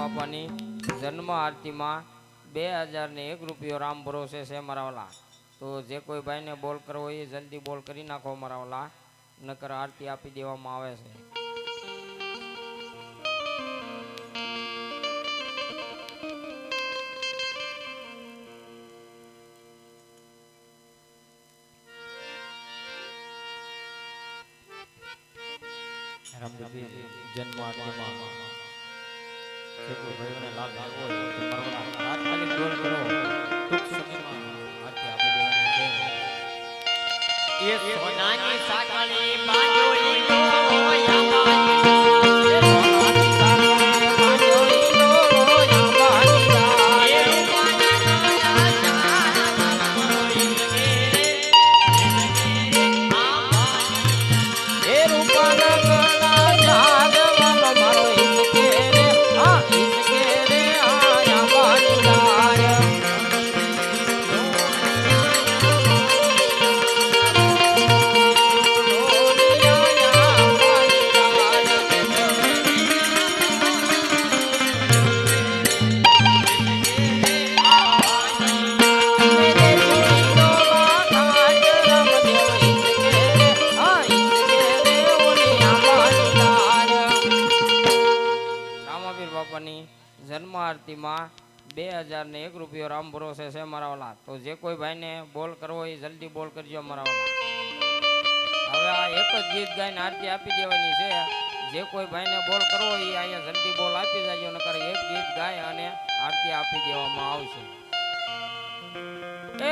બાપાની જન્મ આરતીમાં 2001 રૂપિયો રામ ભરોસે છે મારા વાલા. તો જે કોઈ ભાઈને બોલ કરવો એ જલ્દી બોલ કરી નાખો મારા વાલા, નકર આરતી આપી દેવામાં આવે છે. રામદેવજી જન્મ આરતીમાં જે કોઈ ભાઈઓને લાભ લાગવો હોય તો મારા તાત્કાલિક બોલ કરો. ટૂંક સમયમાં આરતી આપી દેવાની છે. એ સોનાની સાકળી બાંધોઈ લો જન્મ આરતીમાં 2001 રૂપિયો રામ ભરોસે છે મારા વાલા. તો જે કોઈ ભાઈને બોલ કરવો એ જલ્દી બોલ કરજો મારા વાલા. હવે આ એક જ ગીત ગાઈને આરતી આપી દેવાની છે. જે કોઈ ભાઈને બોલ કરવો એ અહીંયા જલ્દી બોલ આપી જાજો, નકર એક ગીત ગાય અને આરતી આપી દેવામાં આવશે.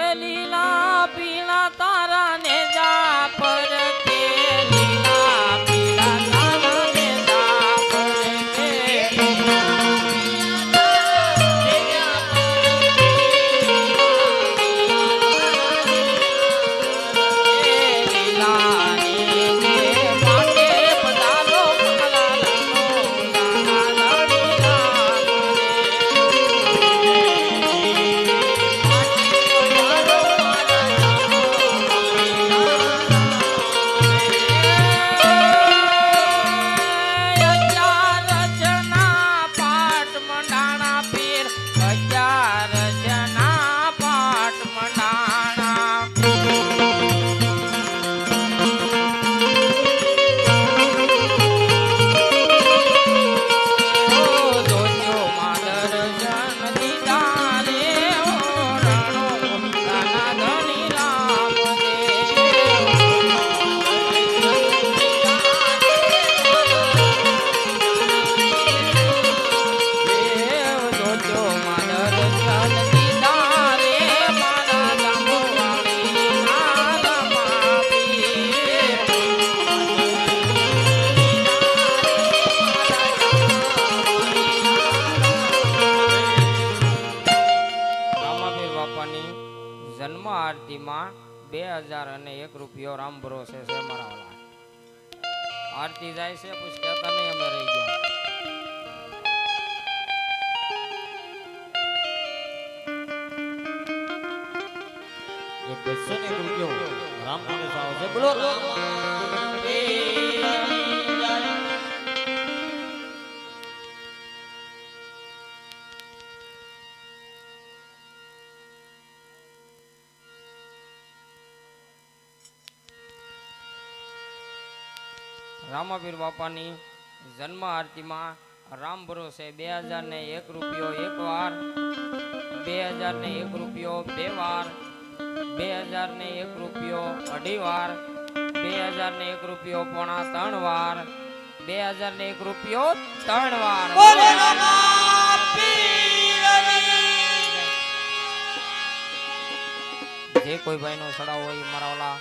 એ લીલા પીલા તારા ને જા પર કે લીલા પીલા તારા ને જા પર કે જન્મ આરતીમાં 2001 રૂપિયો રામ ભરોસે છે મારા વાલા. આરતી જાય છે પછી કહેતા નહીં અમે રહી ગયા. એ 201 રૂપિયો રામ ભરોસે આવશે. બોલો રામાપીર બાપાની જન્મ આરતીમાં રામ ભરોસે 2001 રૂપિયો એક વાર, 2001 રૂપિયો બે વાર, 2001 રૂપિયો અઢી વાર, 2001 રૂપિયો પોણા ત્રણ વાર, 2001 રૂપિયો ત્રણ વાર. જે કોઈ ભાઈનો સડાવ હોય મારા વાલા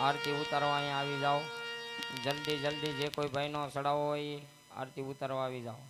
આરતી ઉતારવા અહીંયા આવી જાઓ. જલ્દી જલ્દી જે કોઈ ભાઈનો સડાવો હોય આરતી ઉતારવા આવી જાઓ.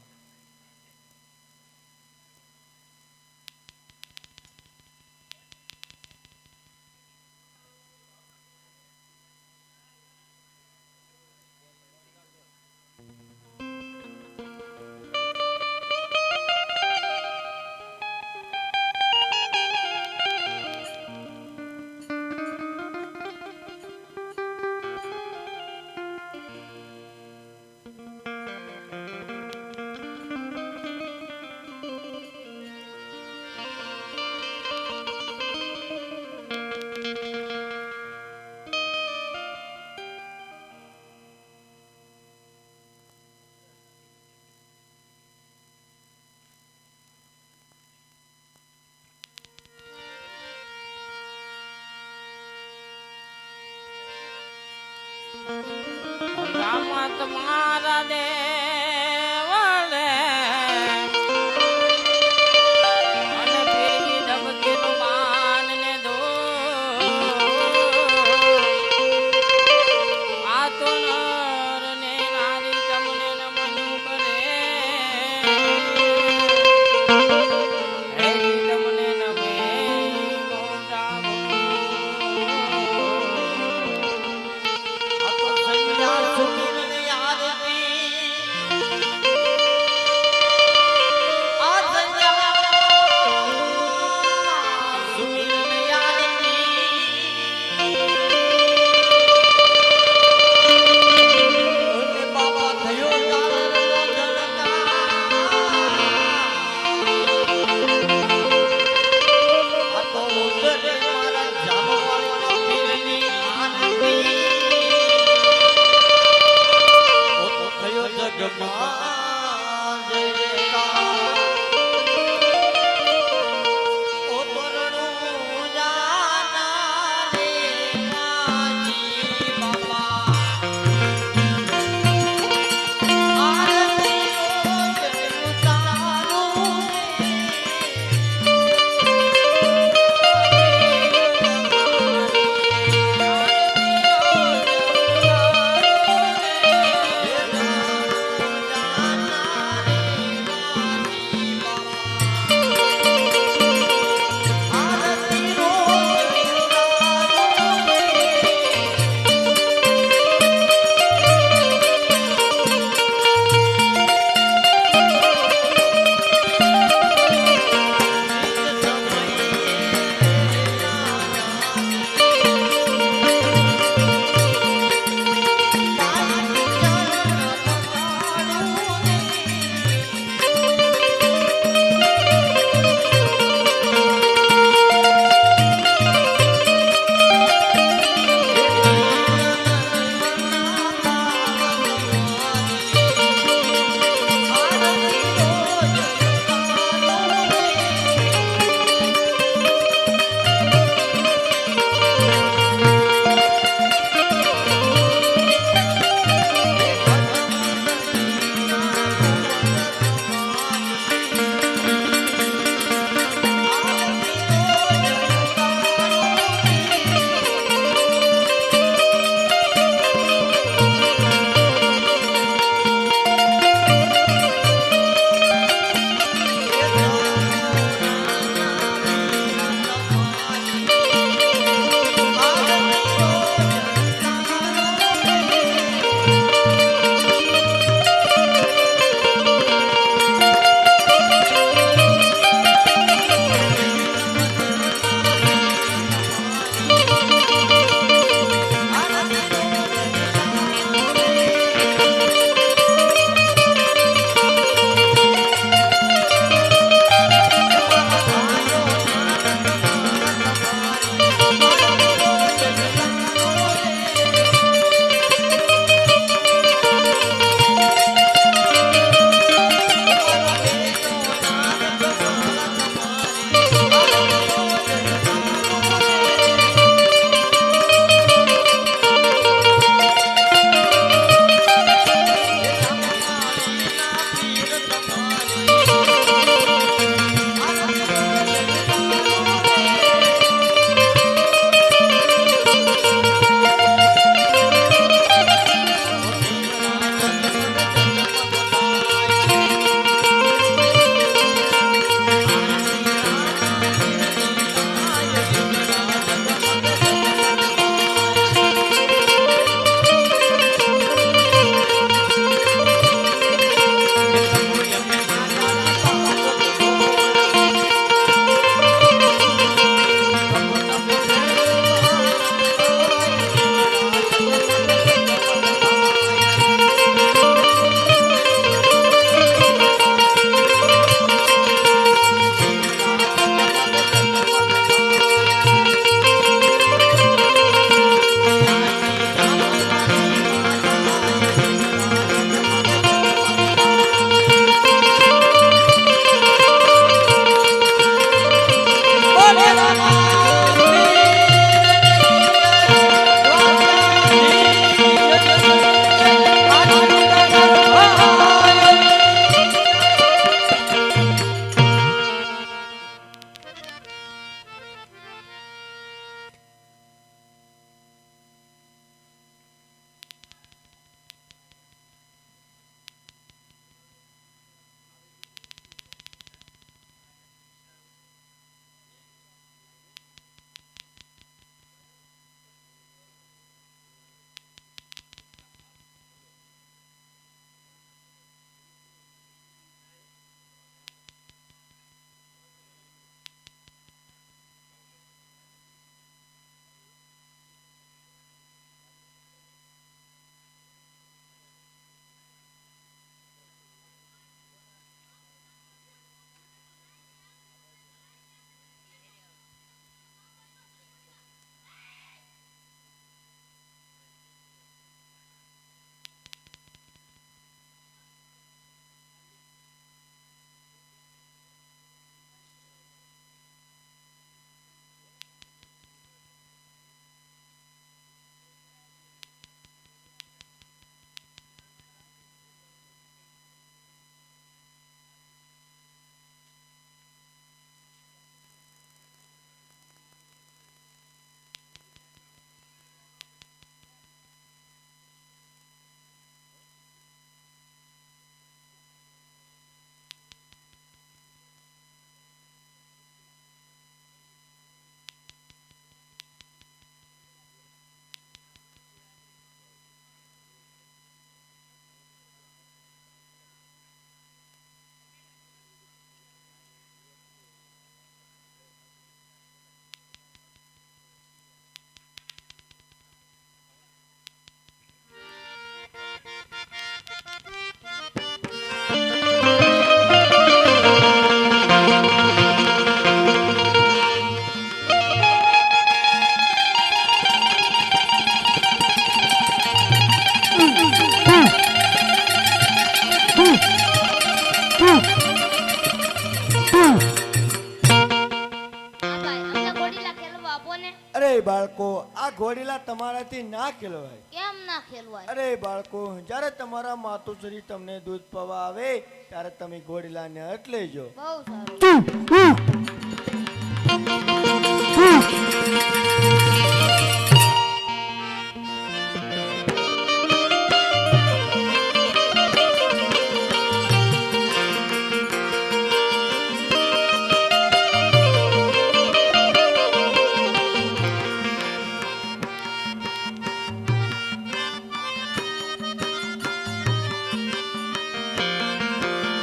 બાળકો, આ ઘોડીલા તમારાથી ના ખેલવાય. કેમ ના ખેલવાય? અરે બાળકો, જ્યારે તમારા માતુશ્રી તમને દૂધ પવા આવે ત્યારે તમે ઘોડીલાને હટ લેજો. બહુ સારું.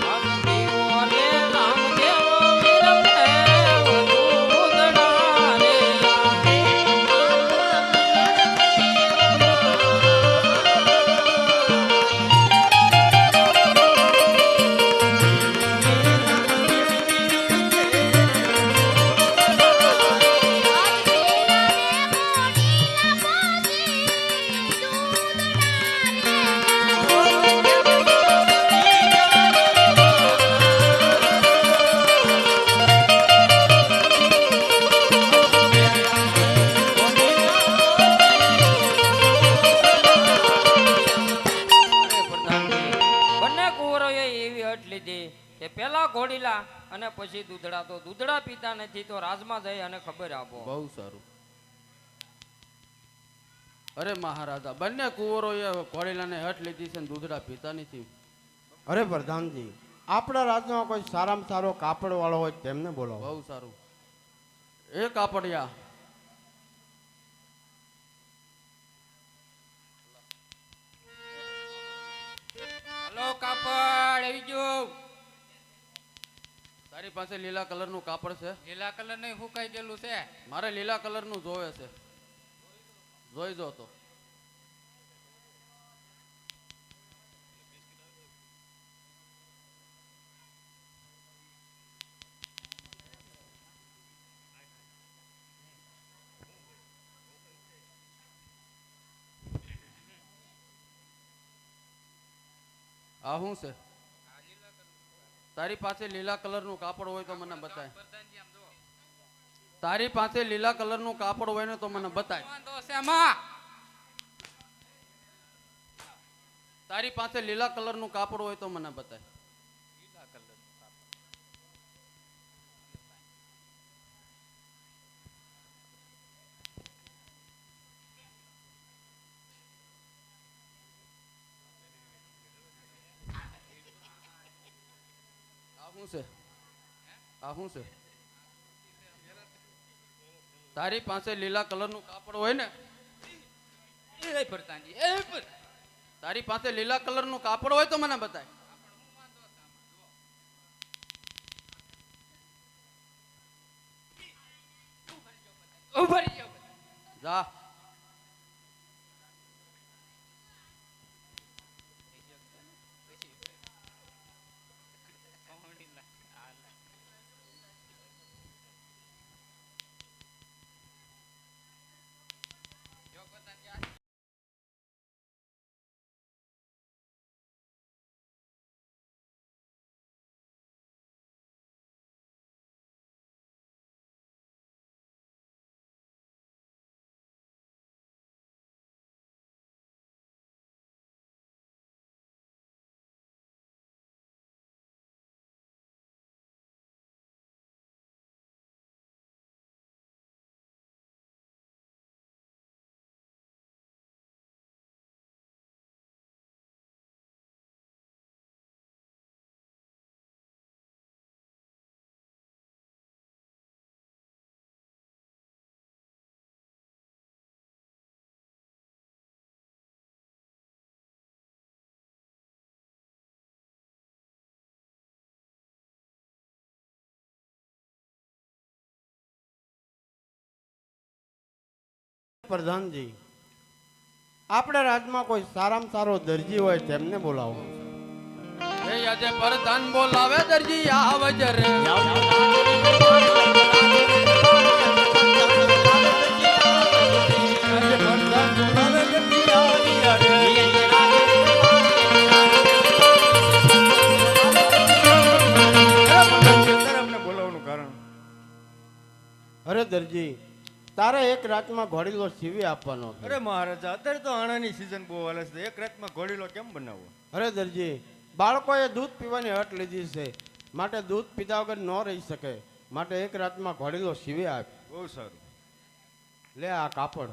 રામદેવો રે રામદેવો વીરદેવ દૂધડા રે અરે પ્રધાનજી, બંને કુંવરોએ એવી અટ લીધી કે પેલા ઘોડીલા અને પછી દૂધડા. તો દૂધડા પીતા નથી તો રાજમાં જઈ અને ખબર આપો. બહુ સારું. અરે મહારાજા, બંને કુંવરોએ ઘોડીલાને હઠ લીધી છે ને દૂધડા પીતા નથી. અરે પ્રધાનજી, આપણા રાજ્યમાં કોઈ સારામાં સારો કાપડ વાળો હોય તેમને બોલાવો. બહુ સારું. એ કાપડિયા, હલો કાપડ આવી ગયો. તારી પાસે લીલા કલરનું કાપડ છે? લીલા કલર નહીં હુકાઈ ગયેલું છે. મારે લીલા કલરનું જોવે છે. જોઈ જો તો. આ શું છે? તારી પાસે લીલા કલરનું કાપડ હોય તો મને બતાય. તારી પાસે લીલા કલરનું કાપડ હોય ને તો મને બતાય. તારી પાસે લીલા કલરનું કાપડ હોય તો મને બતાય. આ શું છે? આ શું છે? તારી પાસે લીલા કલરનું કાપડ હોય ને? તારી પાસે લીલા કલરનું કાપડ હોય તો મને બતાય. જા. પ્રધાનજી, આપણા રાજ્યમાં કોઈ સારામાં સારો દરજી હોય તેમને બોલાવો. એ આજે પ્રધાન બોલાવે દરજી આવજે રે. બોલાવવાનું કારણ અરે દરજી, તારે એક રાતમાં ઘોડીલો સીવી આપવાનો છે. અરે મહારાજા અત્યારે તો આણાની સિઝન બહુ હાલે છે એક રાતમાં ઘોડીલો કેમ બનાવવો અરે દરજી, બાળકોએ દૂધ પીવાની હટ લીધી છે, માટે દૂધ પીધા વગર ન રહી શકે, માટે એક રાતમાં ઘોડીલો સીવી આપ. બહુ સારું લે આ કાપડ.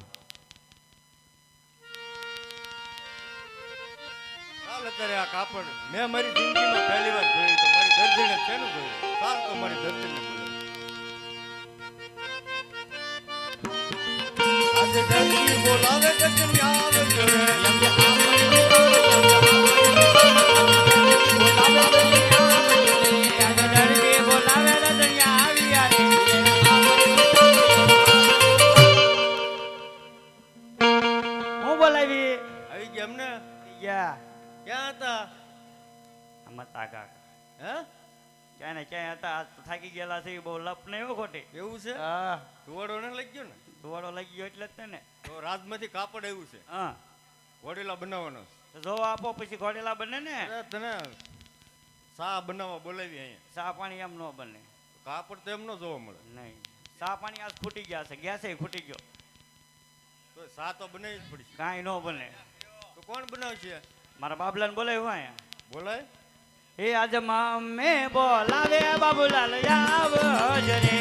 ચાલ અત્યારે આ કાપડ મેં મારી જિંદગીમાં પહેલી વાર જોયું તો મારી દર્દીને શેનું જોયું ચાલ તો મારી દર્દીને આજે દર્દી બોલાવે ગજનિયા આવે હું બોલાવી આવી ગયા એમને ગયા ક્યાં હતા આમાં તાકા હે ક્યાં ને ક્યાંય હતા આજ તો થાકી ગયેલા છે બહુ લપ નહીં હો ખોટી. એવું છે હા ધુવાડો ને લઈ ગયો ને ધુવાડો લાગી ગયો એટલે જ તે ને. તો રાજમાંથી કાપડ આવ્યું છે હા ઘોડીલા બનાવવાનો તો જો આપો પછી ઘોડેલા બને ને. અરે તને સા બનાવવા બોલાવી અહીંયા ચા પાણી એમ ન બને કાપડ તો એમ ન જોવા મળે નહીં. ચા પાણી આજ ખૂટી ગયા છે, ગેસે ખૂટી ગયો, તો સા તો બનાવી જ પડશે કાંઈ ન બને. તો કોણ બનાવશે મારા બાબલાને બોલાવ્યું અહીંયા. બોલાય એ આજ મામે બોલાવે બાબુલાલ આવજ રે.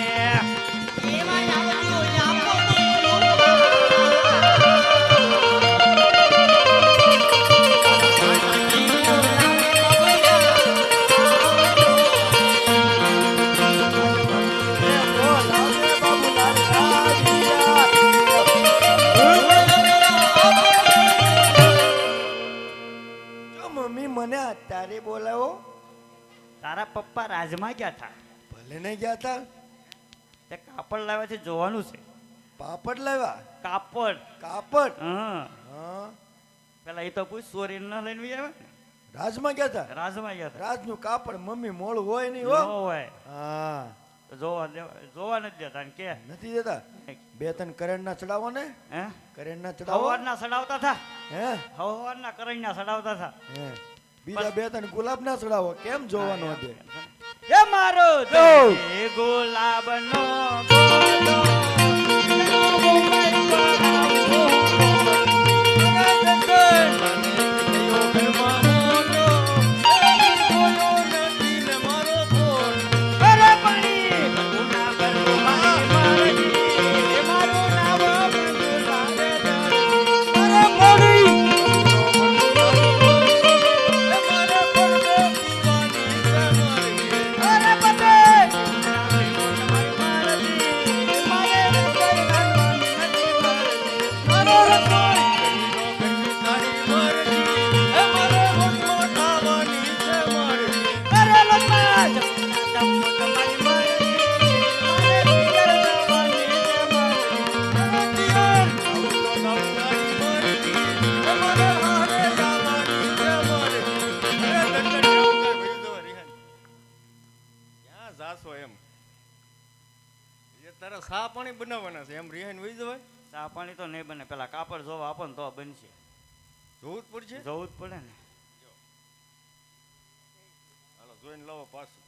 જો મમ્મી મને અત્યારે બોલાવો તારા પપ્પા રાજમાં ગયા હતા, ભલે નહીં ગયા તા તે કાપડ લાવ્યા છે, જોવાનું છે. પાપડ લાવ્યા કાપડ. કાપડ હા હા પેલા એ તો પૂછ સોરી ન લઈને બી આવ્યા ને. રાજમાં ગયા તા રાજમાં ગયા હતા. રાજનું કાપડ મમ્મી મોડું હોય નહીં ન હો હોય હા તો જોવા નથી દેતા ને કે નથી દેતા બે ત્રણ કરેણના ચડાવો ને હે કરેણના ચડાવો હવારના સડાવતા હતા, હે હવારના કરણના સડાવતા હતા. હે બીજા બે ત્રણ ગુલાબના ચડાવો કેમ જોવાનો દે એ મારો દે ગુલાબનો ગોલો, અરે પાણી ગુના બરુ મારી મારી મારું નામ ગુલાબે અરે પાણી અરે પતે ક્યાં જાશો એમ એ તારા સા પાણી બનાવવાના છે એમ રિહાઈને વહી જવાય ચા પાણી તો નહીં બને, પેલા કાપડ જોવા આપો ને તો બનશે. જોવું જ પડશે જોવું જ પડે ને. હાલો જોઈને લાવો પાછું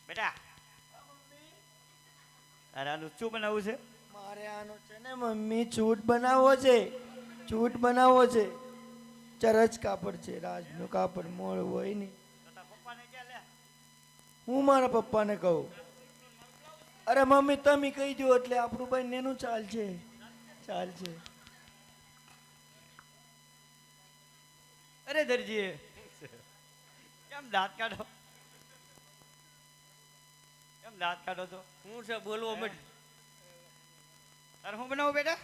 બેટા તારે આનું શું બનાવવું છે? મારે આનો છે ને મમ્મી ચૂટ બનાવવો છે ચૂટ બનાવવો છે ચરચ કાપડ છે રાજનું કાપડ મોળ હોય નહીં તો તારા પપ્પાને ક્યાં લે? હું મારા પપ્પાને કહું અરે મમ્મી તમે કહી દો એટલે આપણું ભાઈ નેનું ચાલશે ચાલશે અરે દરજી કેમ દાંત કાઢો? કેમ દાંત કાઢો છો? હું છે બોલવો મત તારે શું બનાવું બેટા?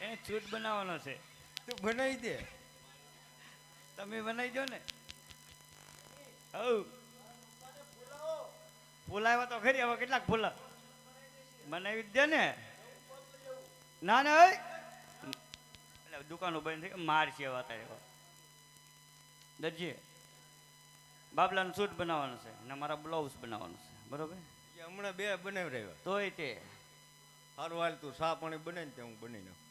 એને ચૂટ બનાવવાનો છે. તું બનાવી દે તમે બનાવી દો ને. હઉ ફૂલાવ્યા તો ખરી, હવે કેટલાક ફૂલા બનાવી જ દે ને. ના ના ઓય એટલે દુકાનો બંધ થઈ ગઈ, માર છે એવા અત્યારે. દરજી બાબલાનું સૂટ બનાવવાનું છે ને મારા બ્લાઉઝ બનાવવાનું છે, બરોબર? એ હમણાં બે બનાવી રહ્યા તોય તે સારું હાલ તું સા પાણી બનાવીને ત્યાં હું બનાવી નાખું